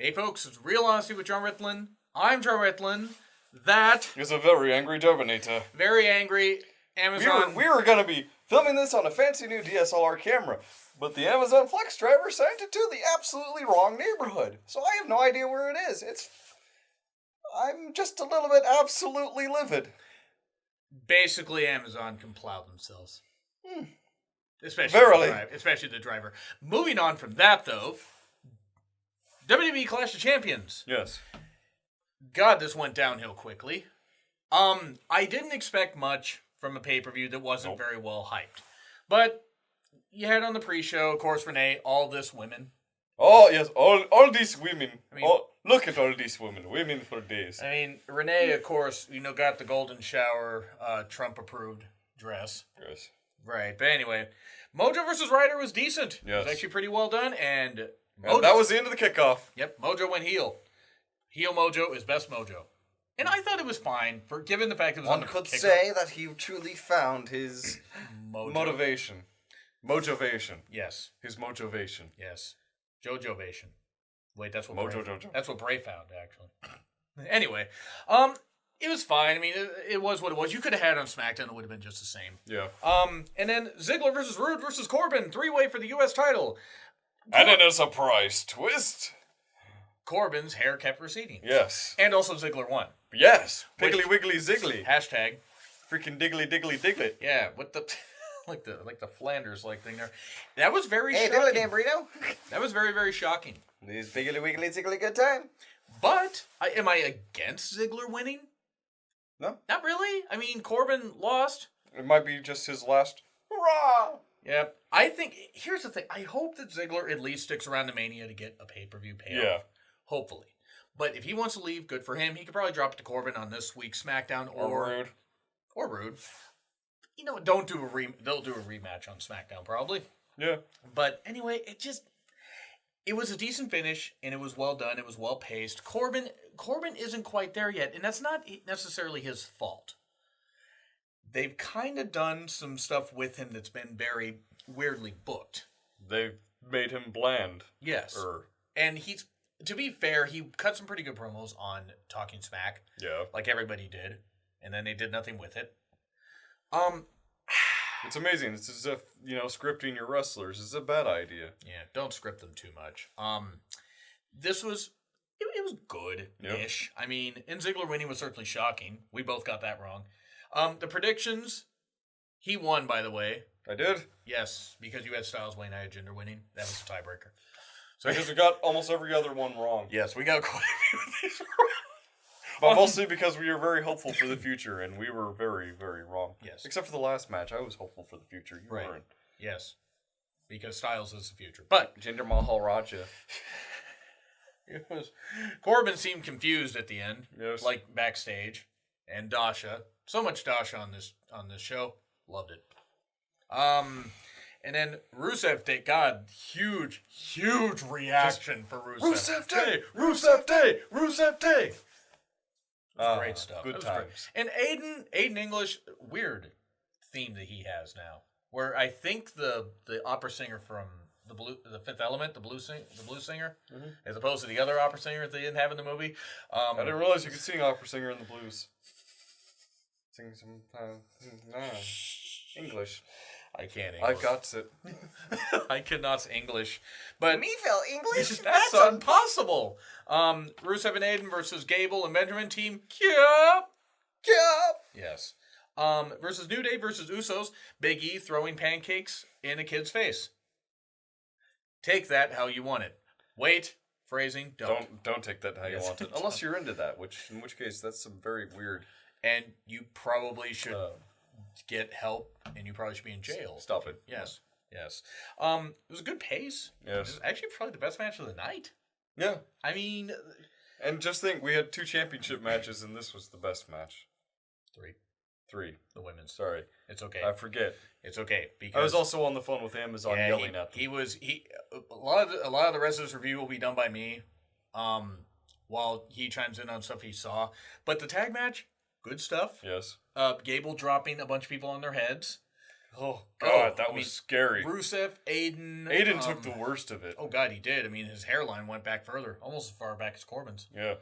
Hey folks, it's Real Honesty with Jonn Ritland. I'm Jonn Ritland. That is a very angry Dominator. Very angry Amazon. We were going to be filming this on a fancy new DSLR camera, but the Amazon Flex driver sent it to the absolutely wrong neighborhood. So I have no idea where it is. I'm just a little bit absolutely livid. Basically, Amazon can plow themselves. Especially the driver. Moving on from that, though, WWE Clash of Champions. Yes. God, this went downhill quickly. I didn't expect much from a pay-per-view that wasn't very well hyped. But you had on the pre-show, of course, Renee, all this women. Oh, yes, all these women. I mean, look at all these women. Women for days. I mean, Renee, of course, got the golden shower, Trump-approved dress. Yes. Right, but anyway, Mojo versus Ryder was decent. Yes. It was actually pretty well done, and that was the end of the kickoff. Yep, Mojo went heel. Heel Mojo is best Mojo. And I thought it was fine, given the fact it was on the kickoff. One could say that he truly found his motivation. Motivation. Yes. His motivation. Yes. Jojo-vation. Wait, that's what Mojo. That's what Bray found, actually. Anyway, it was fine. I mean, it was what it was. You could have had it on SmackDown. It would have been just the same. Yeah. And then Ziggler versus Rude versus Corbin. 3-way for the U.S. title. And then a surprise twist. Corbin's hair kept receding. Yes. And also Ziggler won. Yes. Piggly wiggly ziggly. Hashtag. Freaking diggly diggly diggly. Yeah, with the like the Flanders thing there. That was very shocking. Hey, diddly damn burrito. That was very, very shocking. These piggly wiggly ziggly good time. But am I against Ziggler winning? No. Not really. I mean, Corbin lost. It might be just his last hurrah. Yeah. I think, here's the thing. I hope that Ziggler at least sticks around to Mania to get a pay-per-view payoff. Yeah. Hopefully. But if he wants to leave, good for him. He could probably drop it to Corbin on this week's SmackDown or Rude. Or Rude. They'll do a rematch on SmackDown probably. Yeah. But anyway, it was a decent finish, and it was well done. It was well paced. Corbin isn't quite there yet, and that's not necessarily his fault. They've kind of done some stuff with him that's been very weirdly booked. They've made him bland. Yes. And to be fair, he cut some pretty good promos on Talking Smack. Yeah. Like everybody did. And then they did nothing with it. It's amazing. It's as if, scripting your wrestlers is a bad idea. Yeah, don't script them too much. This was, it was good-ish. Yep. I mean, and Ziggler winning was certainly shocking. We both got that wrong. The predictions, he won, by the way. I did? Yes, because you had Styles winning, I had Jinder winning. That was the tiebreaker. So because we got almost every other one wrong. Yes, we got quite a few of these wrong. But mostly because we were very hopeful for the future, and we were very, very wrong. Yes. Except for the last match. I was hopeful for the future. You weren't. Yes. Because Styles is the future. But Jinder Mahal Raja. Corbin seemed confused at the end. Yes. Like backstage. And Dasha. So much Dasha on this show. Loved it. And then Rusev Day. God, huge reaction for Rusev. Rusev Day! Great stuff. Good times. Great. And Aiden English, weird theme that he has now. Where I think the opera singer from the Fifth Element, the blues singer, as opposed to the other opera singer that they didn't have in the movie. I didn't realize you could sing opera singer in the blues. Sing some English. I can't English. I got it. I cannot English. But me feel English? That's impossible. Rusev and Aiden versus Gable and Benjamin team. Yup. Yes. Versus New Day versus Usos. Big E throwing pancakes in a kid's face. Take that how you want it. Wait. Phrasing. Don't take that how you want it. Unless you're into that, in which case that's some very weird. And you probably should get help, and you probably should be in jail. Stop it. Yes. It was a good pace. Yes. It was actually probably the best match of the night. Yeah. I mean... And just think, we had 2 championship matches, and this was the best match. 3. The women's. Sorry. It's okay. I forget. It's okay. Because I was also on the phone with Amazon yelling at them. A lot of the rest of this review will be done by me, while he chimes in on stuff he saw. But the tag match, good stuff. Yes. Gable dropping a bunch of people on their heads. Oh, God, that I was mean, scary. Rusev, Aiden. Aiden took the worst of it. Oh, God, he did. I mean, his hairline went back further, almost as far back as Corbin's. Yeah.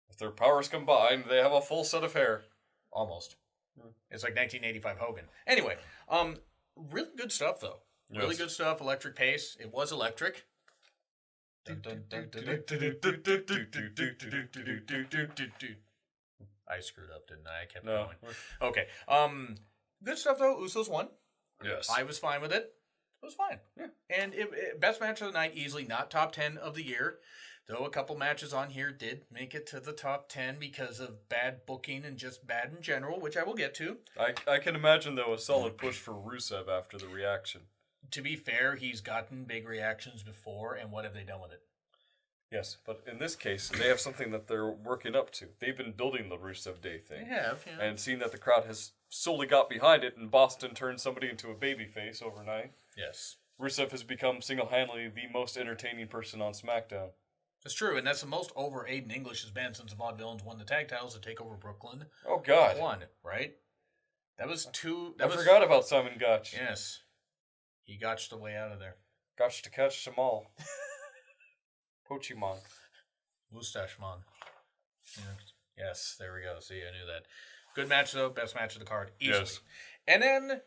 If their powers combined, they have a full set of hair. Almost. It's like 1985 Hogan. Anyway, really good stuff, though. Really Yes. good stuff. Electric pace. It was electric. I screwed up, didn't I? I kept No. going. Okay. Good stuff though. Usos won. Yes. I was fine with it. It was fine. Yeah. And best match of the night, easily not top 10 of the year. Though a couple matches on here did make it to the top 10 because of bad booking and just bad in general, which I will get to. I can imagine, though, a solid push for Rusev after the reaction. To be fair, he's gotten big reactions before, and what have they done with it? Yes, but in this case, they have something that they're working up to. They've been building the Rusev Day thing. They have, yeah. And seeing that the crowd has solely got behind it, and Boston turned somebody into a babyface overnight. Yes. Rusev has become single-handedly the most entertaining person on SmackDown. That's true, and that's the most over Aiden English has been since the Vaudevillains won the tag titles to take over Brooklyn. Oh, God. One, right? That was two. I forgot about Simon Gotch. Yes. He gotched the way out of there. Gotch to catch them all. Pochimon. Mustache Mon. Yeah. Yes, there we go. See, I knew that. Good match, though. Best match of the card. Easily. Yes. And then,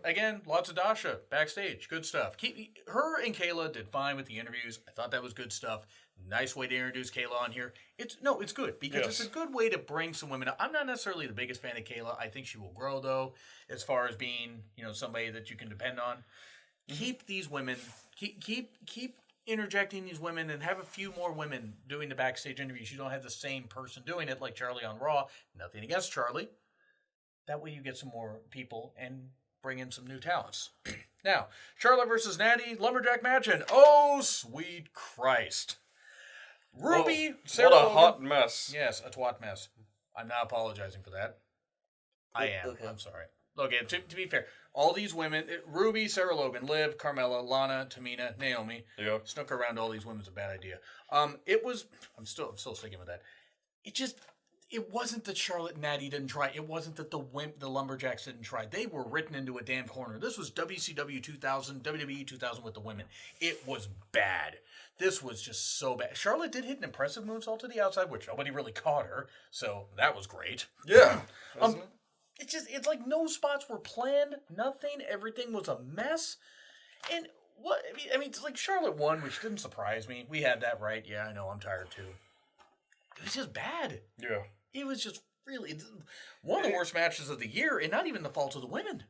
again, lots of Dasha backstage. Good stuff. Her and Kayla did fine with the interviews. I thought that was good stuff. Nice way to introduce Kayla on here. It's good because it's a good way to bring some women up. I'm not necessarily the biggest fan of Kayla. I think she will grow, though, as far as being, somebody that you can depend on. Keep these women, keep interjecting these women and have a few more women doing the backstage interviews. You don't have the same person doing it like Charlie on Raw. Nothing against Charlie. That way you get some more people and bring in some new talents. Now, Charlotte versus Natty, Lumberjack match, and oh, sweet Christ. Ruby, Sarah what a Logan. hot mess. Yes, a twat mess. I'm not apologizing for that. I am. Okay. I'm sorry. Look, to be fair, all these women, Ruby, Sarah Logan, Liv, Carmella, Lana, Tamina, Naomi, snuck around all these women's a bad idea. I'm still sticking with that. It wasn't that Charlotte and Natty didn't try. It wasn't that the Lumberjacks didn't try. They were written into a damn corner. This was WCW 2000, WWE 2000 with the women. It was bad. This was just so bad. Charlotte did hit an impressive moonsault to the outside, which nobody really caught her, so that was great. Yeah. It's like no spots were planned, nothing. Everything was a mess. And what I mean, it's like Charlotte won, which didn't surprise me. We had that right. Yeah, I know. I'm tired too. It was just bad. Yeah. It was just really one of the worst matches of the year, and not even the fault of the women.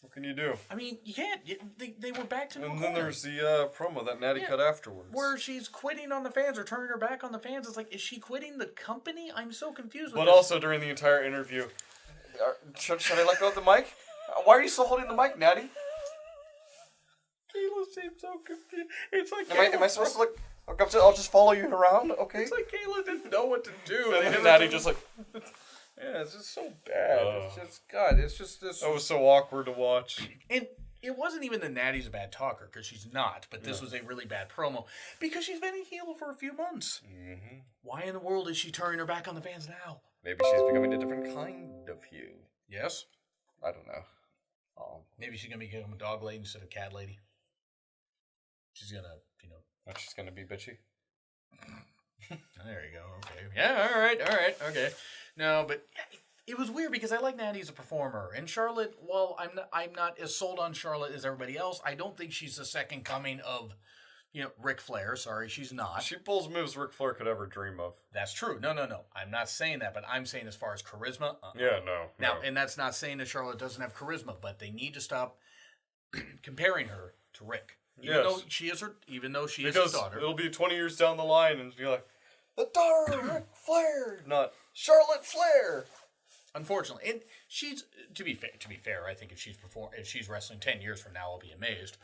What can you do? I mean, you can't. They were back to And then there's the promo that Natty cut afterwards. where she's quitting on the fans or turning her back on the fans. It's like, is she quitting the company? I'm so confused with But this. also during the entire interview, should I let go of the mic? Why are you still holding the mic, Natty? Kayla seems so confused. It's like Am I supposed to look up to? I'll just follow you around, okay? It's like Kayla didn't know what to do. And then Natty just like... Yeah, it's just so bad. It's just, God, it's just this... That was so awkward to watch. And it wasn't even that Natty's a bad talker, because she's not, but this was a really bad promo, because she's been a heel for a few months. Mm-hmm. Why in the world is she turning her back on the fans now? Maybe she's becoming a different kind of heel. Yes? I don't know. Maybe she's going to become a dog lady instead of cat lady. She's going to, She's going to be bitchy. There you go. Okay. Yeah, all right. Okay. No, but it was weird because I like Natty as a performer. And Charlotte, well, I'm not as sold on Charlotte as everybody else. I don't think she's the second coming of, Ric Flair. Sorry, she's not. She pulls moves Ric Flair could ever dream of. That's true. No. I'm not saying that, but I'm saying as far as charisma. Yeah, no. Now, and that's not saying that Charlotte doesn't have charisma, but they need to stop comparing her to Rick. Even though she is his daughter. It'll be 20 years down the line and be like, the daughter of Ric Flair, not Charlotte Flair. Unfortunately, and she's to be fair, I think if she's wrestling 10 years from now, I'll be amazed.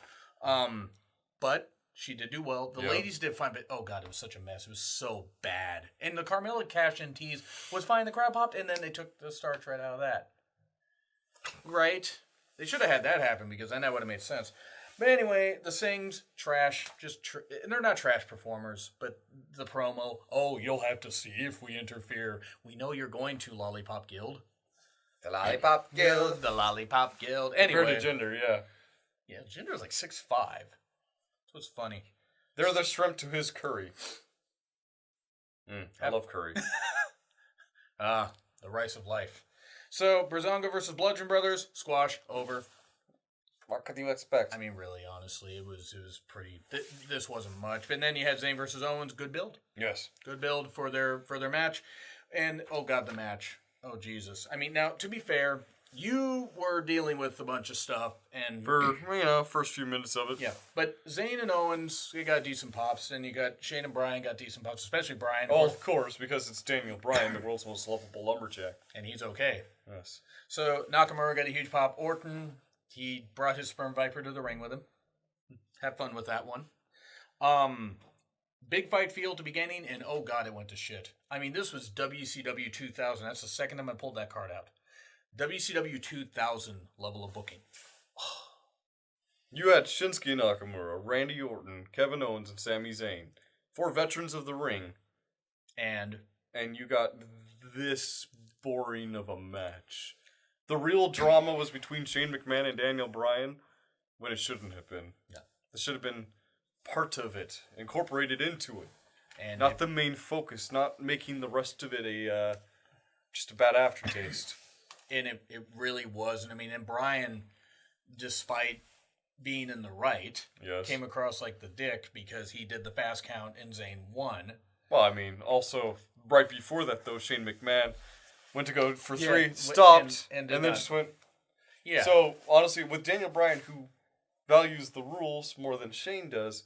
But she did do well. The ladies did fine, but oh god, it was such a mess. It was so bad. And the Carmella cash-in tease was fine. The crowd popped, and then they took the starch right out of that. Right? They should have had that happen because then that would have made sense. But anyway, the Sings, trash. And they're not trash performers, but the promo, you'll have to see if we interfere. We know you're going to, Lollipop Guild. The Lollipop Guild. The Lollipop Guild. Anyway. Compared to Jinder, yeah. Yeah, Jinder's like 6'5". That's what's funny. They're the shrimp to his curry. I love curry. The rice of life. So, Breezango versus Bludgeon Brothers, squash, over. What could you expect? I mean, really, honestly, it was pretty. This wasn't much. But then you had Zayn versus Owens. Good build. Yes. Good build for their match. And, oh, God, the match. Oh, Jesus. I mean, now, to be fair, you were dealing with a bunch of stuff. And For, first few minutes of it. yeah. But Zayn and Owens, they got decent pops. And you got Shane and Bryan got decent pops, especially Bryan. Oh, of course, because it's Daniel Bryan, the world's most lovable lumberjack. And he's okay. Yes. So, Nakamura got a huge pop. Orton, he brought his sperm viper to the ring with him. Have fun with that one. Big fight feel to beginning, and oh god, it went to shit. I mean, this was WCW 2000. That's the second time I pulled that card out. WCW 2000 level of booking. You had Shinsuke Nakamura, Randy Orton, Kevin Owens, and Sami Zayn. 4 veterans of the ring. And you got this boring of a match. The real drama was between Shane McMahon and Daniel Bryan, when it shouldn't have been. Yeah. This should have been part of it, incorporated into it. And not the main focus, not making the rest of it just a bad aftertaste. And it really wasn't. I mean, and Bryan, despite being in the right, Yes. came across like the dick because he did the fast count and Zayn won. Well, I mean, also, right before that, though, Shane McMahon went to go for 3, Yeah, stopped, and and then just went... Yeah. So, honestly, with Daniel Bryan, who values the rules more than Shane does,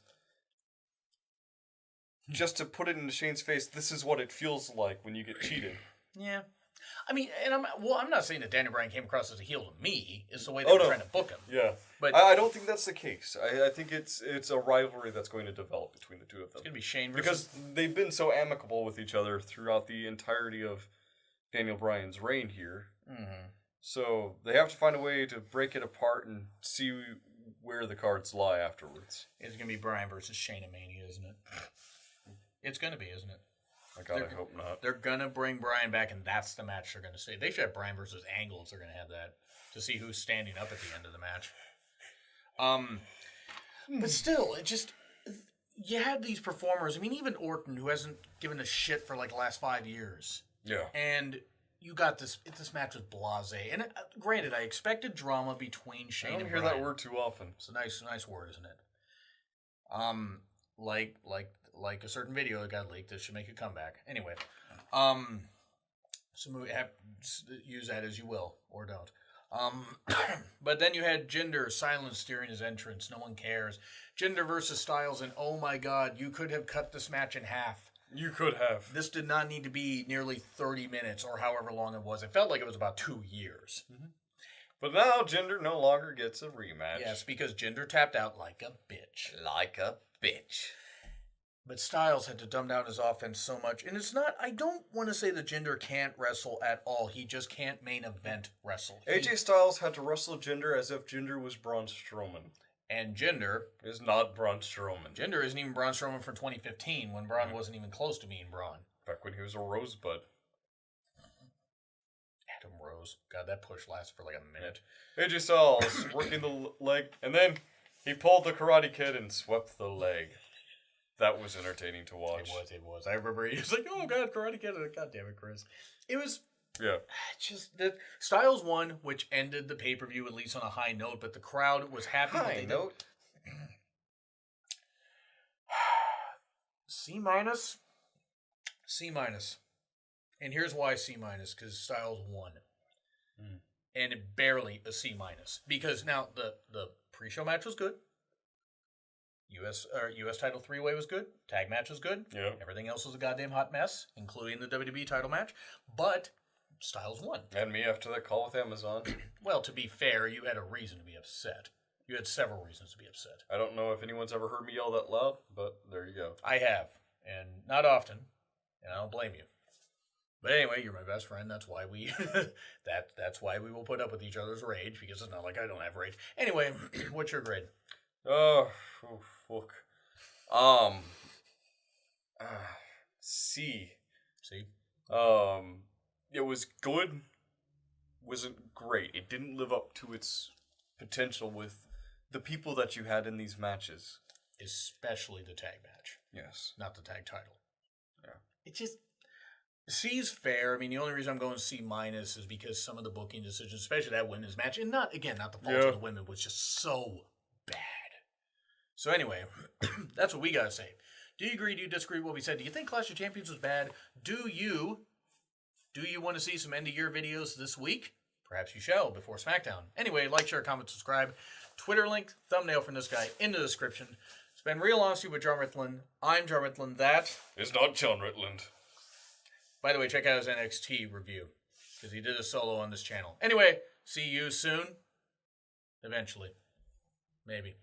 just to put it into Shane's face, this is what it feels like when you get cheated. Yeah. I mean, and I'm not saying that Daniel Bryan came across as a heel to me. It's the way they were trying to book him. Yeah. But I don't think that's the case. I think it's a rivalry that's going to develop between the two of them. It's going to be Shane because they've been so amicable with each other throughout the entirety of Daniel Bryan's reign here. Mm-hmm. So they have to find a way to break it apart and see where the cards lie afterwards. It's going to be Bryan versus Shane at Mania, isn't it? It's going to be, isn't it? I hope not. They're going to bring Bryan back, and that's the match they're going to say. They should have Bryan versus Angle if they're going to have that, to see who's standing up at the end of the match. But still, it just... You had these performers. I mean, even Orton, who hasn't given a shit for like the last 5 years. Yeah. And you got this match was blasé. And granted, I expected drama between Shane and Bryan. I don't hear that word too often. It's a nice word, isn't it? Like a certain video that got leaked that should make a comeback. Anyway, so use that as you will, or don't. But then you had Jinder silence during his entrance. No one cares. Jinder versus Styles, and oh my god, you could have cut this match in half. You could have. This did not need to be nearly 30 minutes or however long it was. It felt like it was about 2 years. Mm-hmm. But now Jinder no longer gets a rematch. Yes, because Jinder tapped out like a bitch. Like a bitch. But Styles had to dumb down his offense so much. And it's not, I don't want to say that Jinder can't wrestle at all. He just can't main event wrestle. AJ Styles had to wrestle Jinder as if Jinder was Braun Strowman. And Jinder is not Braun Strowman. Jinder isn't even Braun Strowman from 2015 when Braun wasn't even close to being Braun. Back when he was a rosebud. Adam Rose. God, that push lasted for like a minute. AJ Styles working the leg, and then he pulled the Karate Kid and swept the leg. That was entertaining to watch. It was. I remember he was like, oh god, Karate Kid. God damn it, Chris. It was... Yeah. Just that Styles won, which ended the pay-per-view at least on a high note, but the crowd was happy. High note? C minus. C minus. And here's why C minus, because Styles won. And it barely a C minus. Because now the pre-show match was good. US title 3-way was good. Tag match was good. Yeah. Everything else was a goddamn hot mess, including the WWE title match. But Styles won. And me after that call with Amazon. Well, to be fair, you had a reason to be upset. You had several reasons to be upset. I don't know if anyone's ever heard me yell that loud, but there you go. I have, and not often, and I don't blame you. But anyway, you're my best friend. That's why we that's why we will put up with each other's rage, because it's not like I don't have rage. Anyway, what's your grade? Oh, fuck. C. C. It was good, wasn't great. It didn't live up to its potential with the people that you had in these matches. Especially the tag match. Yes. Not the tag title. Yeah. It just... C's fair. I mean, the only reason I'm going C- is because some of the booking decisions, especially that women's match, and not the fault of the women, was just so bad. So anyway, that's what we got to say. Do you agree? Do you disagree with what we said? Do you think Clash of Champions was bad? Do you want to see some end-of-year videos this week? Perhaps you shall before SmackDown. Anyway, like, share, comment, subscribe. Twitter link, thumbnail from this guy in the description. It's been Real Honesty with Jonn Ritland. I'm Jonn Ritland. That is not Jonn Ritland. By the way, check out his NXT review, because he did a solo on this channel. Anyway, see you soon. Eventually. Maybe.